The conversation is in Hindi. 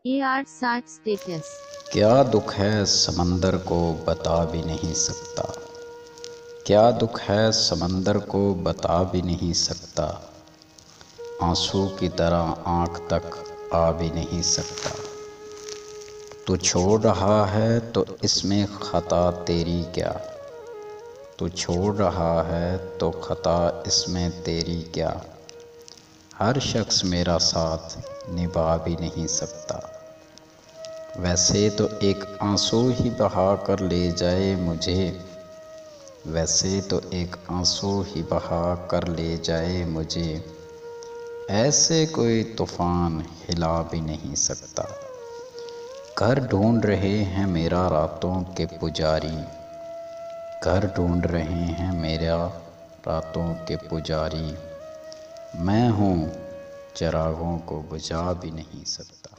AR60 status. क्या दुख है समंदर को बता भी नहीं सकता। क्या दुख है समंदर को बता भी नहीं सकता। आंसू की तरह आँख तक आ भी नहीं सकता। तू छोड़ रहा है तो इसमें खता तेरी क्या। तू छोड़ रहा है तो खता इसमें तेरी क्या। हर शख्स मेरा साथ निभा भी नहीं सकता। वैसे तो एक आंसू ही बहा कर ले जाए मुझे। वैसे तो एक आंसू ही बहा कर ले जाए मुझे। ऐसे कोई तूफान हिला भी नहीं सकता। घर ढूंढ रहे हैं मेरा रातों के पुजारी। घर ढूंढ रहे हैं मेरा रातों के पुजारी। मैं हूँ चिरागों को बुझा भी नहीं सकता।